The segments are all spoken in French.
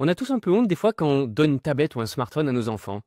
On a tous un peu honte des fois quand on donne une tablette ou un smartphone à nos enfants.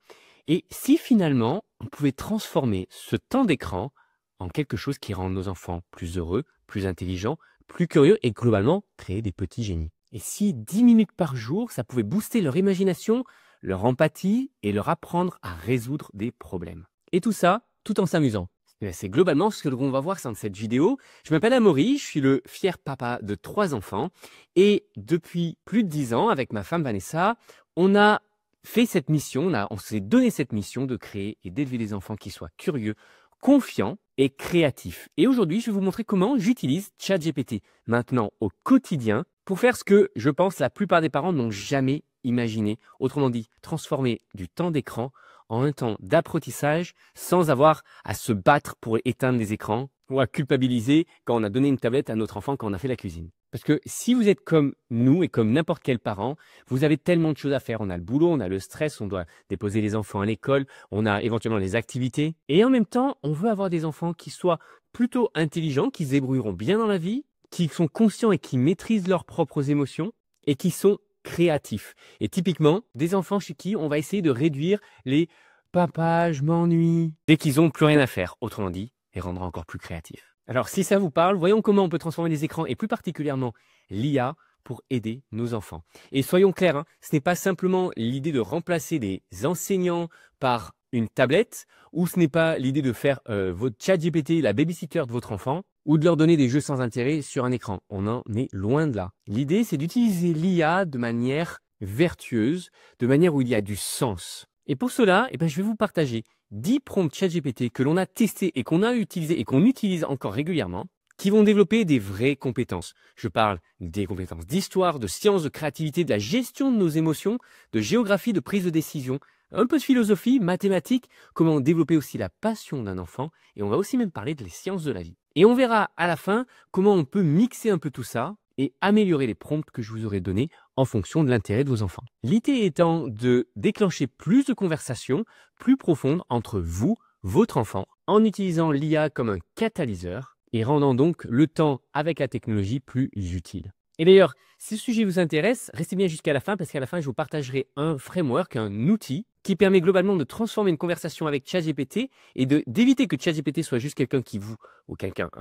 Et si finalement on pouvait transformer ce temps d'écran en quelque chose qui rend nos enfants plus heureux, plus intelligents, plus curieux et globalement créer des petits génies. Et si 10 minutes par jour, ça pouvait booster leur imagination, leur empathie et leur apprendre à résoudre des problèmes. Et tout ça, tout en s'amusant. C'est globalement ce que l'on va voir dans cette vidéo. Je m'appelle Amaury, je suis le fier papa de 3 enfants. Et depuis plus de 10 ans, avec ma femme Vanessa, on a fait cette mission, on s'est donné cette mission de créer et d'élever des enfants qui soient curieux, confiants et créatifs. Et aujourd'hui, je vais vous montrer comment j'utilise ChatGPT maintenant au quotidien pour faire ce que je pense la plupart des parents n'ont jamais imaginé. Autrement dit, transformer du temps d'écran en un temps d'apprentissage sans avoir à se battre pour éteindre les écrans ou à culpabiliser quand on a donné une tablette à notre enfant quand on a fait la cuisine. Parce que si vous êtes comme nous et comme n'importe quel parent, vous avez tellement de choses à faire. On a le boulot, on a le stress, on doit déposer les enfants à l'école, on a éventuellement les activités. Et en même temps, on veut avoir des enfants qui soient plutôt intelligents, qui se débrouilleront bien dans la vie, qui sont conscients et qui maîtrisent leurs propres émotions et qui sont créatifs. Et typiquement, des enfants chez qui on va essayer de réduire les «papa, je m'ennuie» dès qu'ils n'ont plus rien à faire, autrement dit, les rendre encore plus créatifs. Alors si ça vous parle, voyons comment on peut transformer les écrans et plus particulièrement l'IA pour aider nos enfants. Et soyons clairs, ce n'est pas simplement l'idée de remplacer les enseignants par une tablette, ou ce n'est pas l'idée de faire votre ChatGPT la babysitter de votre enfant, ou de leur donner des jeux sans intérêt sur un écran. On en est loin de là. L'idée, c'est d'utiliser l'IA de manière vertueuse, de manière où il y a du sens. Et pour cela, je vais vous partager 10 prompts ChatGPT que l'on a testés et qu'on a utilisés et qu'on utilise encore régulièrement, qui vont développer des vraies compétences. Je parle des compétences d'histoire, de sciences, de créativité, de la gestion de nos émotions, de géographie, de prise de décision, un peu de philosophie, mathématiques, comment développer aussi la passion d'un enfant, et on va aussi même parler des sciences de la vie. Et on verra à la fin comment on peut mixer un peu tout ça et améliorer les prompts que je vous aurai donnés en fonction de l'intérêt de vos enfants. L'idée étant de déclencher plus de conversations plus profondes entre vous, votre enfant, en utilisant l'IA comme un catalyseur et rendant donc le temps avec la technologie plus utile. Et d'ailleurs, si ce sujet vous intéresse, restez bien jusqu'à la fin parce qu'à la fin, je vous partagerai un framework, un outil qui permet globalement de transformer une conversation avec ChatGPT et d'éviter que ChatGPT soit juste quelqu'un qui vous, ou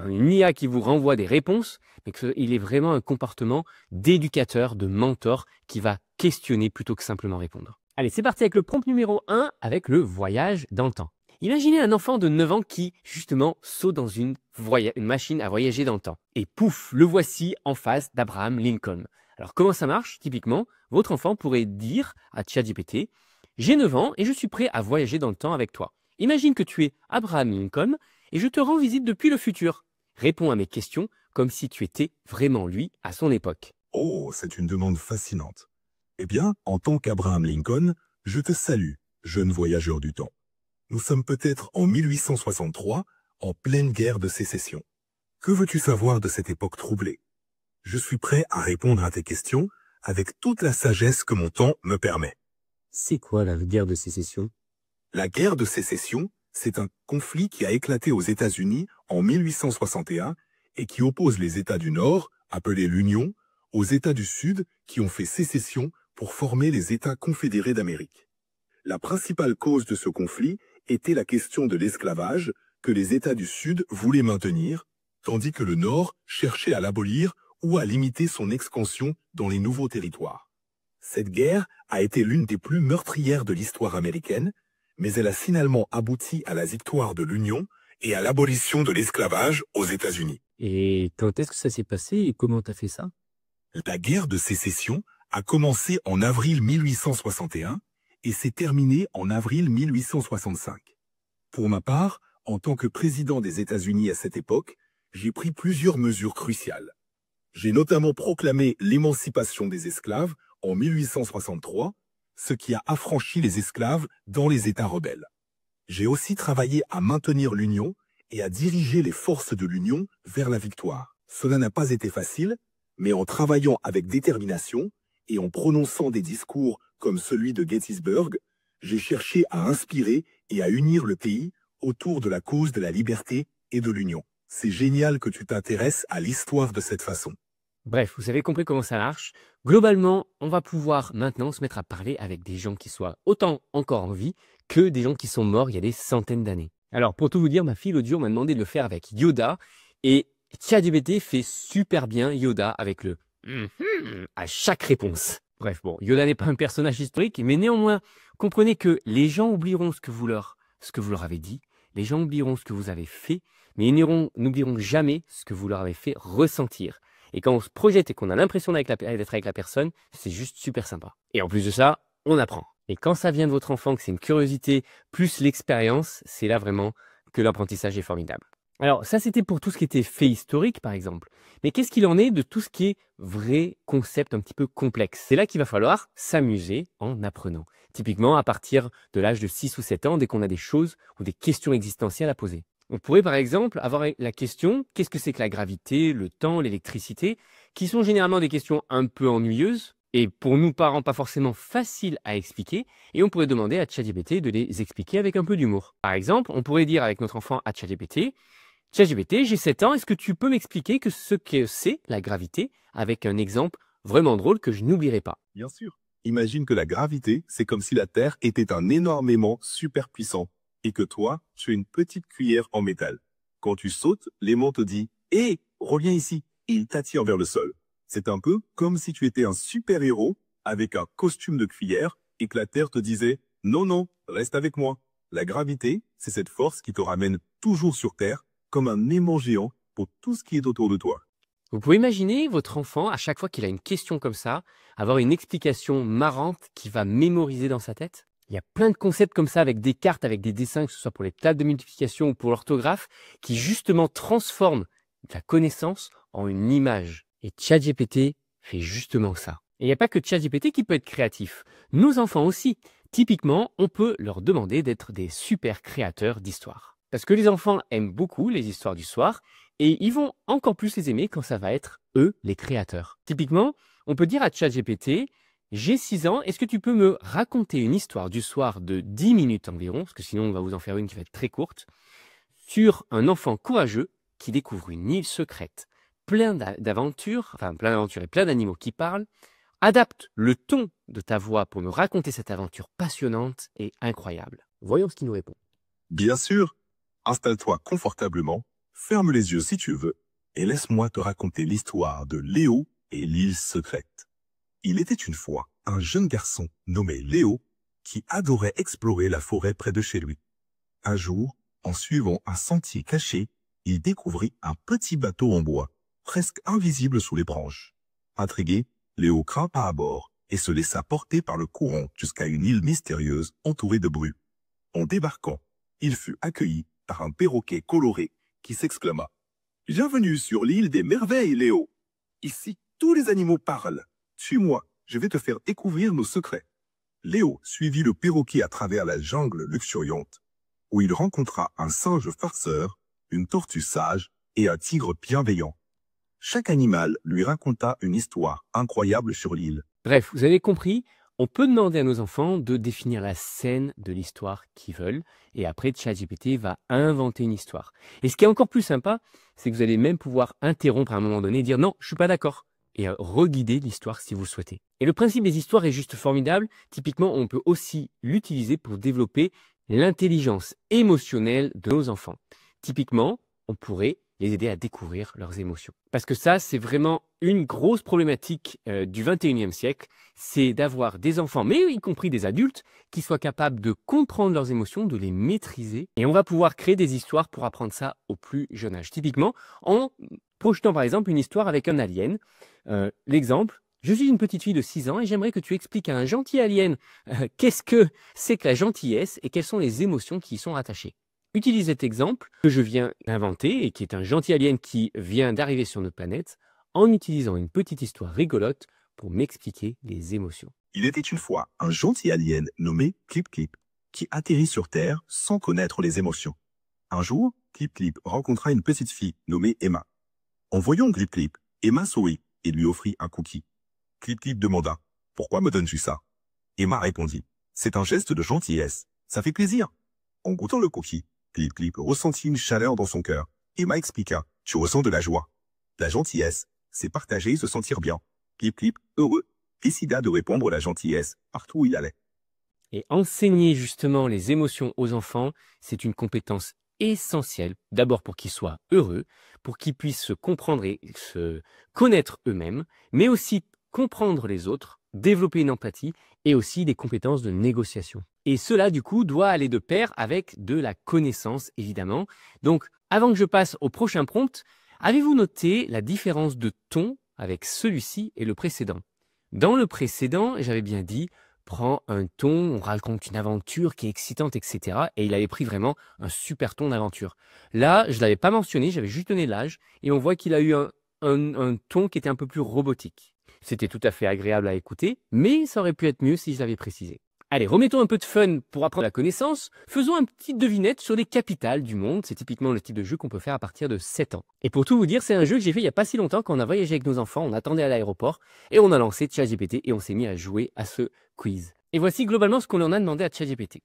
une IA qui vous renvoie des réponses, mais qu'il est vraiment un comportement d'éducateur, de mentor qui va questionner plutôt que simplement répondre. Allez, c'est parti avec le prompt numéro 1, avec le voyage dans le temps. Imaginez un enfant de 9 ans qui, justement, saute dans une machine à voyager dans le temps. Et pouf, le voici en face d'Abraham Lincoln. Alors, comment ça marche? Typiquement, votre enfant pourrait dire à ChatGPT: j'ai 9 ans et je suis prêt à voyager dans le temps avec toi. Imagine que tu es Abraham Lincoln et je te rends visite depuis le futur. Réponds à mes questions comme si tu étais vraiment lui à son époque. Oh, c'est une demande fascinante. Eh bien, en tant qu'Abraham Lincoln, je te salue, jeune voyageur du temps. Nous sommes peut-être en 1863, en pleine guerre de sécession. Que veux-tu savoir de cette époque troublée? Je suis prêt à répondre à tes questions avec toute la sagesse que mon temps me permet. C'est quoi la guerre de sécession? La guerre de sécession, c'est un conflit qui a éclaté aux États-Unis en 1861 et qui oppose les États du Nord, appelés l'Union, aux États du Sud qui ont fait sécession pour former les États confédérés d'Amérique. La principale cause de ce conflit était la question de l'esclavage que les États du Sud voulaient maintenir, tandis que le Nord cherchait à l'abolir ou à limiter son expansion dans les nouveaux territoires. Cette guerre a été l'une des plus meurtrières de l'histoire américaine, mais elle a finalement abouti à la victoire de l'Union et à l'abolition de l'esclavage aux États-Unis. Et quand est-ce que ça s'est passé et comment t'as fait ça? La guerre de sécession a commencé en avril 1861 et s'est terminée en avril 1865. Pour ma part, en tant que président des États-Unis à cette époque, j'ai pris plusieurs mesures cruciales. J'ai notamment proclamé l'émancipation des esclaves en 1863, ce qui a affranchi les esclaves dans les États rebelles. J'ai aussi travaillé à maintenir l'Union et à diriger les forces de l'Union vers la victoire. Cela n'a pas été facile, mais en travaillant avec détermination et en prononçant des discours comme celui de Gettysburg, j'ai cherché à inspirer et à unir le pays autour de la cause de la liberté et de l'union. C'est génial que tu t'intéresses à l'histoire de cette façon. Bref, vous avez compris comment ça marche. Globalement, on va pouvoir maintenant se mettre à parler avec des gens qui soient autant encore en vie que des gens qui sont morts il y a des centaines d'années. Alors, pour tout vous dire, ma fille l'audio m'a demandé de le faire avec Yoda et ChatGPT fait super bien Yoda avec le à chaque réponse. Bref, bon, Yoda n'est pas un personnage historique, mais néanmoins, comprenez que les gens oublieront ce que vous leur avez dit, les gens oublieront ce que vous avez fait, mais ils n'oublieront jamais ce que vous leur avez fait ressentir. Et quand on se projette et qu'on a l'impression d'être avec la personne, c'est juste super sympa. Et en plus de ça, on apprend. Et quand ça vient de votre enfant, que c'est une curiosité plus l'expérience, c'est là vraiment que l'apprentissage est formidable. Alors ça, c'était pour tout ce qui était fait historique, par exemple. Mais qu'est-ce qu'il en est de tout ce qui est vrai concept un petit peu complexe? C'est là qu'il va falloir s'amuser en apprenant. Typiquement, à partir de l'âge de 6 ou 7 ans, dès qu'on a des choses ou des questions existentielles à poser. On pourrait par exemple avoir la question « Qu'est-ce que c'est que la gravité, le temps, l'électricité ?» qui sont généralement des questions un peu ennuyeuses et pour nous parents pas forcément faciles à expliquer et on pourrait demander à ChatGPT de les expliquer avec un peu d'humour. Par exemple, on pourrait dire avec notre enfant à ChatGPT « ChatGPT, j'ai 7 ans, est-ce que tu peux m'expliquer ce que c'est la gravité avec un exemple vraiment drôle que je n'oublierai pas ?» Bien sûr. Imagine que la gravité, c'est comme si la Terre était un énorme aimant super puissant et que toi, tu es une petite cuillère en métal. Quand tu sautes, l'aimant te dit « Hé, reviens ici !» et il t'attire vers le sol. C'est un peu comme si tu étais un super-héros avec un costume de cuillère et que la Terre te disait « Non, non, reste avec moi ». La gravité, c'est cette force qui te ramène toujours sur Terre comme un aimant géant pour tout ce qui est autour de toi. Vous pouvez imaginer votre enfant, à chaque fois qu'il a une question comme ça, avoir une explication marrante qu'il va mémoriser dans sa tête? Il y a plein de concepts comme ça avec des cartes, avec des dessins, que ce soit pour les tables de multiplication ou pour l'orthographe, qui justement transforment la connaissance en une image. Et ChatGPT fait justement ça. Et il n'y a pas que ChatGPT qui peut être créatif. Nos enfants aussi. Typiquement, on peut leur demander d'être des super créateurs d'histoires. Parce que les enfants aiment beaucoup les histoires du soir et ils vont encore plus les aimer quand ça va être eux les créateurs. Typiquement, on peut dire à ChatGPT « J'ai 6 ans, est-ce que tu peux me raconter une histoire du soir de 10 minutes environ, parce que sinon on va vous en faire une qui va être très courte, sur un enfant courageux qui découvre une île secrète, plein d'aventures et plein d'animaux qui parlent. Adapte le ton de ta voix pour nous raconter cette aventure passionnante et incroyable. » Voyons ce qu'il nous répond. Bien sûr, installe-toi confortablement, ferme les yeux si tu veux, et laisse-moi te raconter l'histoire de Léo et l'île secrète. Il était une fois un jeune garçon nommé Léo qui adorait explorer la forêt près de chez lui. Un jour, en suivant un sentier caché, il découvrit un petit bateau en bois, presque invisible sous les branches. Intrigué, Léo grimpa à bord et se laissa porter par le courant jusqu'à une île mystérieuse entourée de brumes. En débarquant, il fut accueilli par un perroquet coloré qui s'exclama « Bienvenue sur l'île des merveilles, Léo. Ici, tous les animaux parlent. Suis-moi, je vais te faire découvrir nos secrets. » Léo suivit le perroquet à travers la jungle luxuriante, où il rencontra un singe farceur, une tortue sage et un tigre bienveillant. Chaque animal lui raconta une histoire incroyable sur l'île. Bref, vous avez compris, on peut demander à nos enfants de définir la scène de l'histoire qu'ils veulent et après ChatGPT va inventer une histoire. Et ce qui est encore plus sympa, c'est que vous allez même pouvoir interrompre à un moment donné et dire non, je suis pas d'accord et reguider l'histoire si vous le souhaitez. Et le principe des histoires est juste formidable. Typiquement, on peut aussi l'utiliser pour développer l'intelligence émotionnelle de nos enfants. Typiquement, on pourrait les aider à découvrir leurs émotions. Parce que ça, c'est vraiment une grosse problématique du 21e siècle, c'est d'avoir des enfants, mais y compris des adultes, qui soient capables de comprendre leurs émotions, de les maîtriser. Et on va pouvoir créer des histoires pour apprendre ça au plus jeune âge. Typiquement, en projetant par exemple une histoire avec un alien. L'exemple, je suis une petite fille de 6 ans et j'aimerais que tu expliques à un gentil alien qu'est-ce que c'est que la gentillesse et quelles sont les émotions qui y sont rattachées. Utilise cet exemple que je viens d'inventer et qui est un gentil alien qui vient d'arriver sur notre planète en utilisant une petite histoire rigolote pour m'expliquer les émotions. Il était une fois un gentil alien nommé Clip Clip qui atterrit sur Terre sans connaître les émotions. Un jour, Clip Clip rencontra une petite fille nommée Emma. En voyant Clip Clip, Emma sourit et lui offrit un cookie. Clip Clip demanda « Pourquoi me donnes-tu ça ?» Emma répondit « C'est un geste de gentillesse, ça fait plaisir. » En goûtant le cookie, Clip Clip ressentit une chaleur dans son cœur. Emma expliqua « Tu ressens de la joie. La gentillesse, c'est partager et se sentir bien. Clip, clip, heureux, décida de répondre la gentillesse partout où il allait. Et enseigner justement les émotions aux enfants, c'est une compétence essentielle, d'abord pour qu'ils soient heureux, pour qu'ils puissent se comprendre et se connaître eux-mêmes, mais aussi comprendre les autres, développer une empathie et aussi des compétences de négociation. Et cela, du coup, doit aller de pair avec de la connaissance, évidemment. Donc, avant que je passe au prochain prompt, avez-vous noté la différence de ton avec celui-ci et le précédent? Dans le précédent, j'avais bien dit, prends un ton, on raconte une aventure qui est excitante, etc. Et il avait pris vraiment un super ton d'aventure. Là, je ne l'avais pas mentionné, j'avais juste donné l'âge, et on voit qu'il a eu un ton qui était un peu plus robotique. C'était tout à fait agréable à écouter, mais ça aurait pu être mieux si je l'avais précisé. Allez, remettons un peu de fun pour apprendre la connaissance. Faisons une petite devinette sur les capitales du monde. C'est typiquement le type de jeu qu'on peut faire à partir de 7 ans. Et pour tout vous dire, c'est un jeu que j'ai fait il n'y a pas si longtemps quand on a voyagé avec nos enfants, on attendait à l'aéroport et on a lancé ChatGPT et on s'est mis à jouer à ce quiz. Et voici globalement ce qu'on en a demandé à ChatGPT.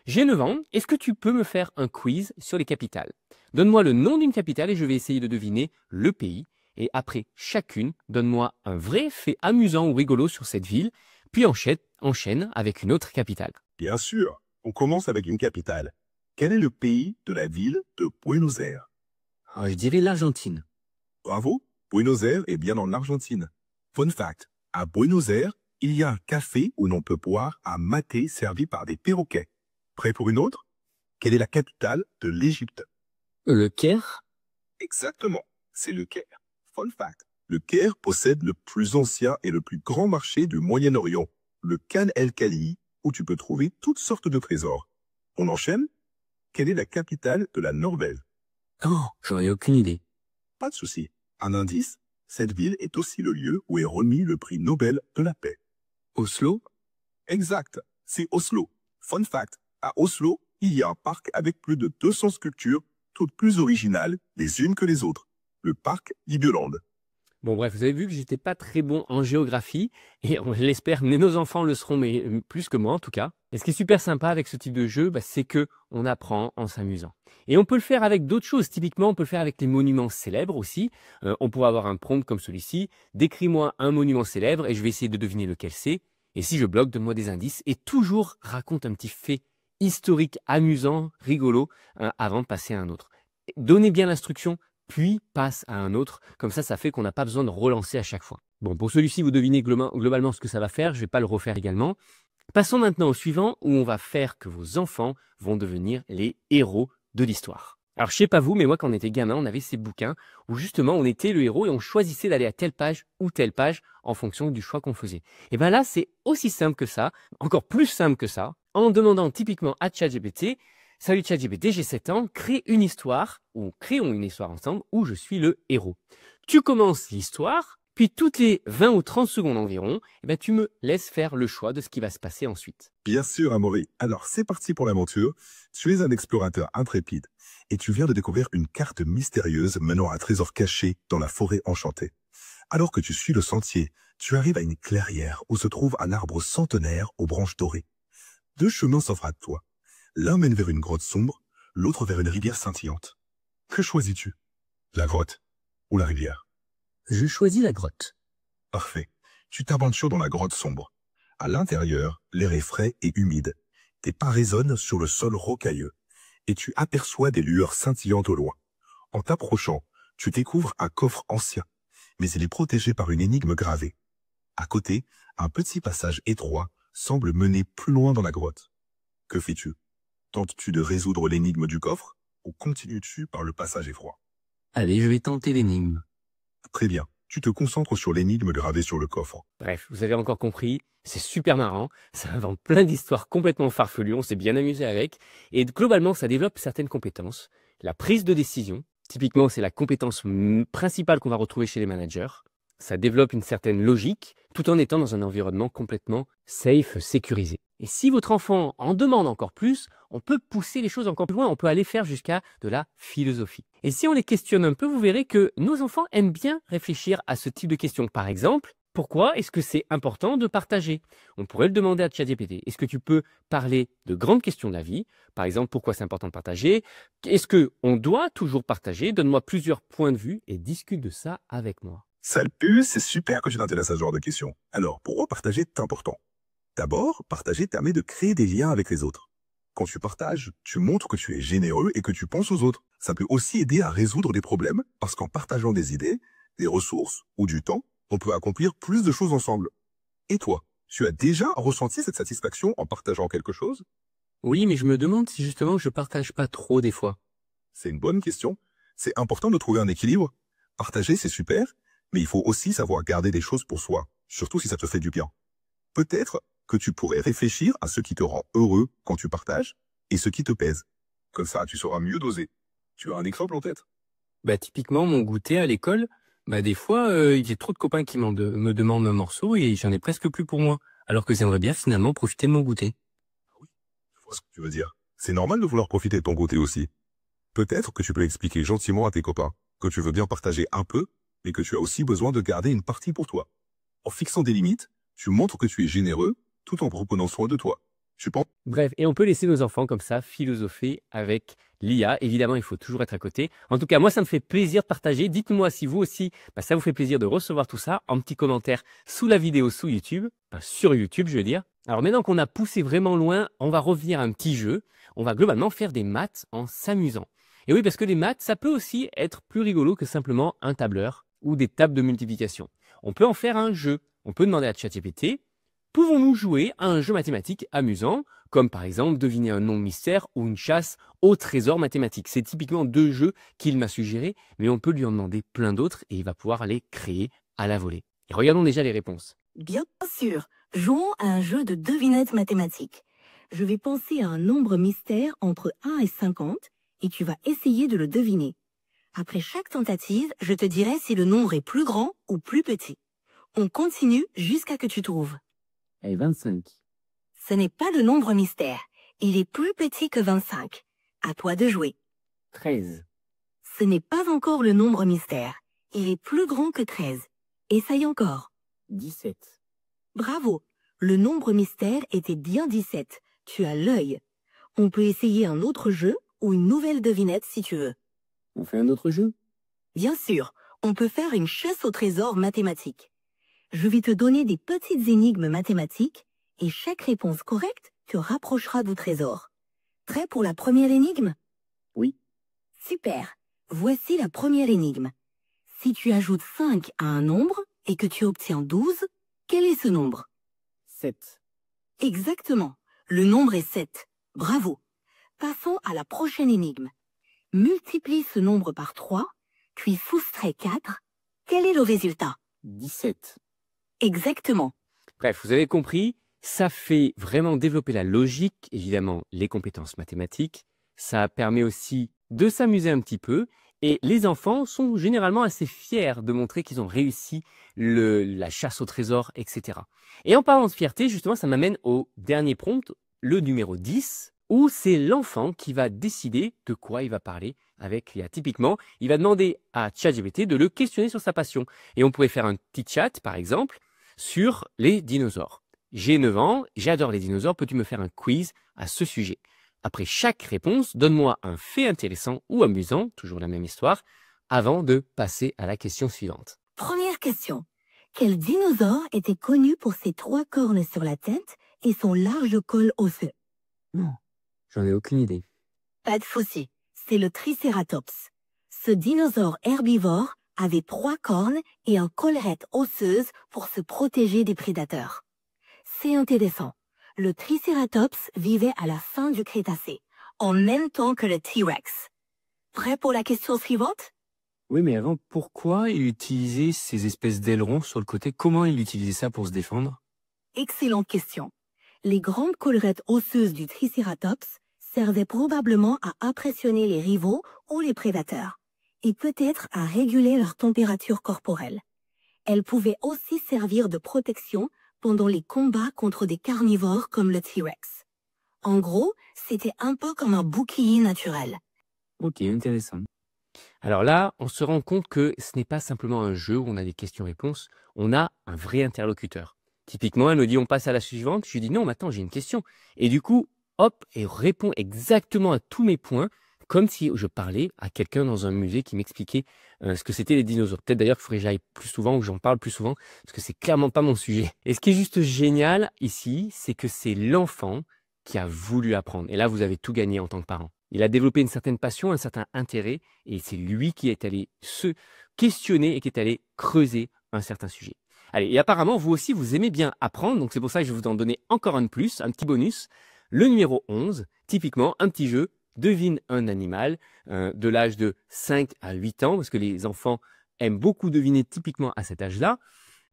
J'ai 9 ans, est-ce que tu peux me faire un quiz sur les capitales? Donne-moi le nom d'une capitale et je vais essayer de deviner le pays. Et après chacune, donne-moi un vrai fait amusant ou rigolo sur cette ville, puis enchaîne avec une autre capitale. Bien sûr, on commence avec une capitale. Quel est le pays de la ville de Buenos Aires? Je dirais l'Argentine. Bravo, Buenos Aires est bien en Argentine. Fun fact, à Buenos Aires, il y a un café où l'on peut boire un maté servi par des perroquets. Prêt pour une autre? Quelle est la capitale de l'Égypte? Le Caire? Exactement, c'est le Caire. Fun fact, le Caire possède le plus ancien et le plus grand marché du Moyen-Orient, le Khan el-Khalili, où tu peux trouver toutes sortes de trésors. On enchaîne? Quelle est la capitale de la Norvège? Oh, j'en ai aucune idée. Pas de souci. Un indice, cette ville est aussi le lieu où est remis le prix Nobel de la paix. Oslo? Exact, c'est Oslo. Fun fact, à Oslo, il y a un parc avec plus de 200 sculptures, toutes plus originales les unes que les autres. Le parc Libioland. Bon bref, vous avez vu que j'étais pas très bon en géographie et on l'espère, mais nos enfants le seront, mais plus que moi en tout cas. Et ce qui est super sympa avec ce type de jeu, c'est que on apprend en s'amusant. Et on peut le faire avec d'autres choses. Typiquement, on peut le faire avec les monuments célèbres aussi. On pourrait avoir un prompt comme celui-ci. Décris-moi un monument célèbre et je vais essayer de deviner lequel c'est. Et si je bloque, donne-moi des indices et toujours raconte un petit fait historique, amusant, rigolo, avant de passer à un autre. Donnez bien l'instruction, puis passe à un autre. Comme ça fait qu'on n'a pas besoin de relancer à chaque fois. Bon, pour celui-ci, vous devinez globalement ce que ça va faire. Je ne vais pas le refaire également. Passons maintenant au suivant où on va faire que vos enfants vont devenir les héros de l'histoire. Alors, je sais pas vous, mais moi, quand on était gamin, on avait ces bouquins où justement, on était le héros et on choisissait d'aller à telle page ou telle page en fonction du choix qu'on faisait. Et bien là, c'est aussi simple que ça, encore plus simple que ça, en demandant typiquement à ChatGPT, salut ChatGPT, j'ai 7 ans, crée une histoire, ou créons une histoire ensemble où je suis le héros. Tu commences l'histoire, puis toutes les 20 ou 30 secondes environ, tu me laisses faire le choix de ce qui va se passer ensuite. Bien sûr, Amaury. Alors, c'est parti pour l'aventure. Tu es un explorateur intrépide et tu viens de découvrir une carte mystérieuse menant à un trésor caché dans la forêt enchantée. Alors que tu suis le sentier, tu arrives à une clairière où se trouve un arbre centenaire aux branches dorées. 2 chemins s'offrent à toi. L'un mène vers une grotte sombre, l'autre vers une rivière scintillante. Que choisis-tu? La grotte ou la rivière? Je choisis la grotte. Parfait. Tu t'aventures dans la grotte sombre. À l'intérieur, l'air est frais et humide. Tes pas résonnent sur le sol rocailleux. Et tu aperçois des lueurs scintillantes au loin. En t'approchant, tu découvres un coffre ancien, mais il est protégé par une énigme gravée. À côté, un petit passage étroit semble mener plus loin dans la grotte. Que fais-tu? Tentes-tu de résoudre l'énigme du coffre ou continues-tu par le passage étroit? Allez, je vais tenter l'énigme. Très bien. Tu te concentres sur l'énigme gravée sur le coffre. Bref, vous avez encore compris, c'est super marrant, ça invente plein d'histoires complètement farfelues, on s'est bien amusé avec, et globalement ça développe certaines compétences. La prise de décision, typiquement c'est la compétence principale qu'on va retrouver chez les managers. Ça développe une certaine logique, tout en étant dans un environnement complètement safe, sécurisé. Et si votre enfant en demande encore plus, on peut pousser les choses encore plus loin, on peut aller faire jusqu'à de la philosophie. Et si on les questionne un peu, vous verrez que nos enfants aiment bien réfléchir à ce type de questions. Par exemple, pourquoi est-ce que c'est important de partager? On pourrait le demander à ChatGPT. Est-ce que tu peux parler de grandes questions de la vie? Par exemple, pourquoi c'est important de partager? Est-ce qu'on doit toujours partager? Donne-moi plusieurs points de vue et discute de ça avec moi. Sale puce, c'est super que tu t'intéresses à ce genre de questions. Alors, pourquoi partager est important? D'abord, partager permet de créer des liens avec les autres. Quand tu partages, tu montres que tu es généreux et que tu penses aux autres. Ça peut aussi aider à résoudre des problèmes, parce qu'en partageant des idées, des ressources ou du temps, on peut accomplir plus de choses ensemble. Et toi, tu as déjà ressenti cette satisfaction en partageant quelque chose? Oui, mais je me demande si justement je partage pas trop des fois. C'est une bonne question. C'est important de trouver un équilibre. Partager, c'est super, mais il faut aussi savoir garder des choses pour soi, surtout si ça te fait du bien. Peut-être que tu pourrais réfléchir à ce qui te rend heureux quand tu partages et ce qui te pèse. Comme ça, tu sauras mieux doser. Tu as un exemple en tête? Bah typiquement mon goûter à l'école, des fois j'ai trop de copains qui me demandent un morceau et j'en ai presque plus pour moi, alors que j'aimerais bien finalement profiter de mon goûter. Je vois ce que tu veux dire. C'est normal de vouloir profiter de ton côté aussi. Peut-être que tu peux expliquer gentiment à tes copains que tu veux bien partager un peu, mais que tu as aussi besoin de garder une partie pour toi. En fixant des limites, tu montres que tu es généreux tout en prenant soin de toi. Tu penses? Bref, et on peut laisser nos enfants comme ça philosopher avec l'IA. Évidemment, il faut toujours être à côté. En tout cas, moi, ça me fait plaisir de partager. Dites-moi si vous aussi, ça vous fait plaisir de recevoir tout ça en petit commentaire sous la vidéo sous YouTube, sur YouTube, je veux dire. Alors maintenant qu'on a poussé vraiment loin, on va revenir à un petit jeu. On va globalement faire des maths en s'amusant. Et oui, parce que les maths, ça peut aussi être plus rigolo que simplement un tableur ou des tables de multiplication. On peut en faire un jeu. On peut demander à ChatGPT, pouvons-nous jouer à un jeu mathématique amusant, comme par exemple deviner un nom mystère ou une chasse au trésor mathématique? C'est typiquement deux jeux qu'il m'a suggérés, mais on peut lui en demander plein d'autres et il va pouvoir les créer à la volée. Et regardons déjà les réponses. Bien sûr, jouons à un jeu de devinette mathématique. Je vais penser à un nombre mystère entre 1 et 50 et tu vas essayer de le deviner. Après chaque tentative, je te dirai si le nombre est plus grand ou plus petit. On continue jusqu'à que tu trouves. Allez, 25. Ce n'est pas le nombre mystère. Il est plus petit que 25. À toi de jouer. 13. Ce n'est pas encore le nombre mystère. Il est plus grand que 13. Essaye encore. 17. Bravo. Le nombre mystère était bien 17. Tu as l'œil. On peut essayer un autre jeu ou une nouvelle devinette si tu veux. On fait un autre jeu? Bien sûr, on peut faire une chasse au trésor mathématique. Je vais te donner des petites énigmes mathématiques et chaque réponse correcte te rapprochera du trésor. Prêt pour la première énigme? Oui. Super. Voici la première énigme. Si tu ajoutes 5 à un nombre et que tu obtiens 12, quel est ce nombre? 7. Exactement. Le nombre est 7. Bravo. Passons à la prochaine énigme. Multiplie ce nombre par 3, puis soustrais 4. Quel est le résultat? 17. Exactement. Bref, vous avez compris, ça fait vraiment développer la logique, évidemment les compétences mathématiques. Ça permet aussi de s'amuser un petit peu. Et les enfants sont généralement assez fiers de montrer qu'ils ont réussi la chasse au trésor, etc. Et en parlant de fierté, justement, ça m'amène au dernier prompt, le numéro 10, où c'est l'enfant qui va décider de quoi il va parler avec l'IA. Typiquement, il va demander à ChatGPT de le questionner sur sa passion. Et on pourrait faire un petit chat, par exemple, sur les dinosaures. J'ai 9 ans, j'adore les dinosaures, peux-tu me faire un quiz à ce sujet? Après chaque réponse, donne-moi un fait intéressant ou amusant, toujours la même histoire, avant de passer à la question suivante. Première question. Quel dinosaure était connu pour ses 3 cornes sur la tête et son large col osseux? Non, j'en ai aucune idée. Pas de souci, c'est le Triceratops. Ce dinosaure herbivore avait 3 cornes et un collerette osseuse pour se protéger des prédateurs. C'est intéressant. Le Triceratops vivait à la fin du Crétacé, en même temps que le T-Rex. Prêt pour la question suivante? Oui, mais avant, pourquoi il utilisait ces espèces d'ailerons sur le côté? Comment il utilisait ça pour se défendre? Excellente question. Les grandes collerettes osseuses du Triceratops servaient probablement à impressionner les rivaux ou les prédateurs, et peut-être à réguler leur température corporelle. Elles pouvaient aussi servir de protection pendant les combats contre des carnivores comme le T-Rex. En gros, c'était un peu comme un bouclier naturel. Ok, intéressant. Alors là, on se rend compte que ce n'est pas simplement un jeu où on a des questions-réponses, on a un vrai interlocuteur. Typiquement, elle me dit on passe à la suivante, je lui dis non, mais attends, j'ai une question. Et du coup, hop, elle répond exactement à tous mes points, comme si je parlais à quelqu'un dans un musée qui m'expliquait ce que c'était les dinosaures. Peut-être d'ailleurs qu'il faudrait que j'aille plus souvent ou que j'en parle plus souvent, parce que c'est clairement pas mon sujet. Et ce qui est juste génial ici, c'est que c'est l'enfant qui a voulu apprendre. Et là, vous avez tout gagné en tant que parent. Il a développé une certaine passion, un certain intérêt, et c'est lui qui est allé se questionner et qui est allé creuser un certain sujet. Allez, et apparemment, vous aussi, vous aimez bien apprendre, donc c'est pour ça que je vais vous en donner encore un de plus, un petit bonus. Le numéro 11, typiquement, un petit jeu, devine un animal de l'âge de 5 à 8 ans, parce que les enfants aiment beaucoup deviner typiquement à cet âge-là.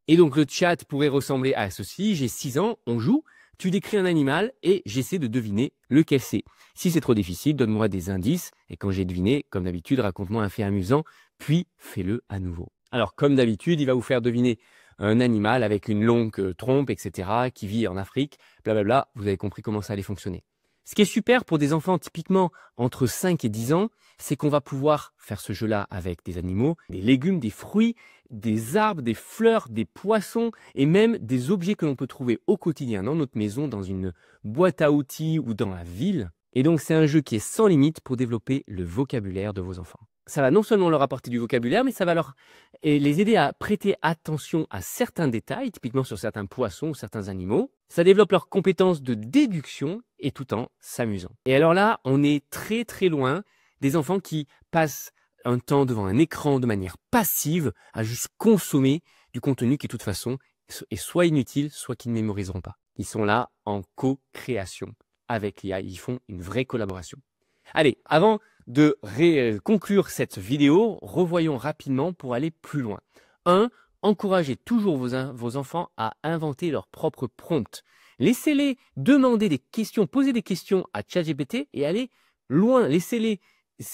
Et donc, le chat pourrait ressembler à ceci. J'ai 6 ans, on joue, tu décris un animal et j'essaie de deviner lequel c'est. Si c'est trop difficile, donne-moi des indices. Et quand j'ai deviné, comme d'habitude, raconte-moi un fait amusant, puis fais-le à nouveau. Alors, comme d'habitude, il va vous faire deviner un animal avec une longue trompe, etc., qui vit en Afrique, blablabla. Vous avez compris comment ça allait fonctionner. Ce qui est super pour des enfants typiquement entre 5 et 10 ans, c'est qu'on va pouvoir faire ce jeu-là avec des animaux, des légumes, des fruits, des arbres, des fleurs, des poissons et même des objets que l'on peut trouver au quotidien dans notre maison, dans une boîte à outils ou dans la ville. Et donc c'est un jeu qui est sans limite pour développer le vocabulaire de vos enfants. Ça va non seulement leur apporter du vocabulaire, mais ça va les aider à prêter attention à certains détails, typiquement sur certains poissons ou certains animaux. Ça développe leurs compétences de déduction et tout en s'amusant. Et alors là, on est très très loin des enfants qui passent un temps devant un écran de manière passive à juste consommer du contenu qui de toute façon est soit inutile, soit qu'ils ne mémoriseront pas. Ils sont là en co-création avec l'IA, ils font une vraie collaboration. Allez, avant de conclure cette vidéo, revoyons rapidement pour aller plus loin. 1. Encouragez toujours vos enfants à inventer leur propre prompt. Laissez-les demander des questions, poser des questions à ChatGPT et aller loin. Laissez-les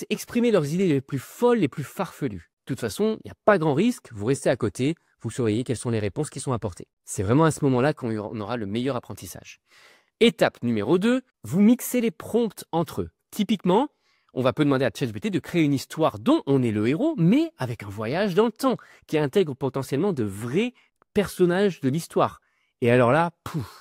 exprimer leurs idées les plus folles, les plus farfelues. De toute façon, il n'y a pas grand risque, vous restez à côté, vous surveillez quelles sont les réponses qui sont apportées. C'est vraiment à ce moment-là qu'on aura le meilleur apprentissage. Étape numéro 2, vous mixez les prompts entre eux. Typiquement, on va peut demander à ChatGPT de créer une histoire dont on est le héros, mais avec un voyage dans le temps, qui intègre potentiellement de vrais personnages de l'histoire. Et alors là,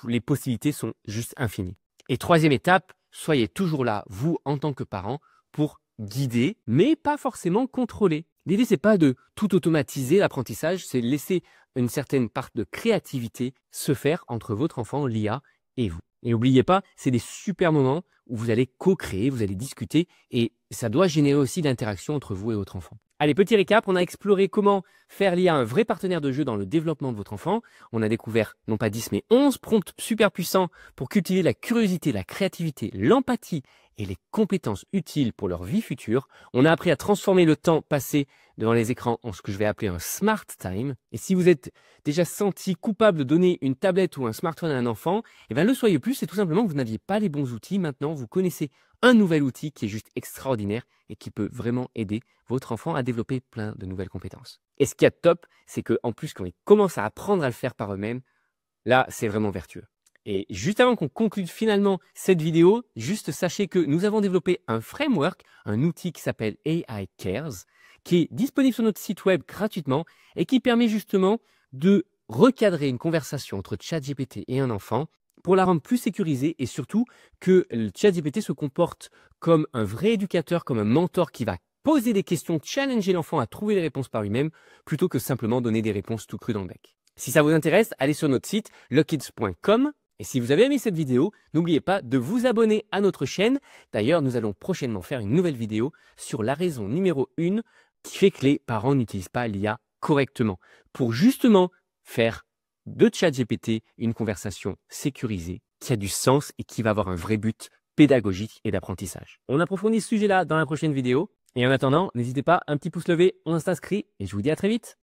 les possibilités sont juste infinies. Et troisième étape, soyez toujours là, vous, en tant que parent, pour guider, mais pas forcément contrôler. L'idée, c'est pas de tout automatiser l'apprentissage, c'est de laisser une certaine part de créativité se faire entre votre enfant, l'IA, et vous. Et n'oubliez pas, c'est des super moments où vous allez co-créer, vous allez discuter et ça doit générer aussi l'interaction entre vous et votre enfant. Allez, petit récap, on a exploré comment faire l'IA un vrai partenaire de jeu dans le développement de votre enfant. On a découvert non pas 10 mais 11 prompts super puissants pour cultiver la curiosité, la créativité, l'empathie et les compétences utiles pour leur vie future. On a appris à transformer le temps passé devant les écrans en ce que je vais appeler un smart time. Et si vous êtes déjà senti coupable de donner une tablette ou un smartphone à un enfant, eh bien, ne le soyez plus, c'est tout simplement que vous n'aviez pas les bons outils. Maintenant, vous connaissez un nouvel outil qui est juste extraordinaire et qui peut vraiment aider votre enfant à développer plein de nouvelles compétences. Et ce qui est top, c'est qu'en plus, quand ils commencent à apprendre à le faire par eux-mêmes, là, c'est vraiment vertueux. Et juste avant qu'on conclue finalement cette vidéo, juste sachez que nous avons développé un framework, un outil qui s'appelle AI Cares, qui est disponible sur notre site web gratuitement et qui permet justement de recadrer une conversation entre ChatGPT et un enfant pour la rendre plus sécurisée et surtout que le ChatGPT se comporte comme un vrai éducateur, comme un mentor qui va poser des questions, challenger l'enfant à trouver les réponses par lui-même plutôt que simplement donner des réponses tout crues dans le bec. Si ça vous intéresse, allez sur notre site lekids.com. Et si vous avez aimé cette vidéo, n'oubliez pas de vous abonner à notre chaîne. D'ailleurs, nous allons prochainement faire une nouvelle vidéo sur la raison numéro 1 qui fait que les parents n'utilisent pas l'IA correctement pour justement faire de ChatGPT une conversation sécurisée qui a du sens et qui va avoir un vrai but pédagogique et d'apprentissage. On approfondit ce sujet-là dans la prochaine vidéo. Et en attendant, n'hésitez pas, un petit pouce levé, on s'inscrit et je vous dis à très vite.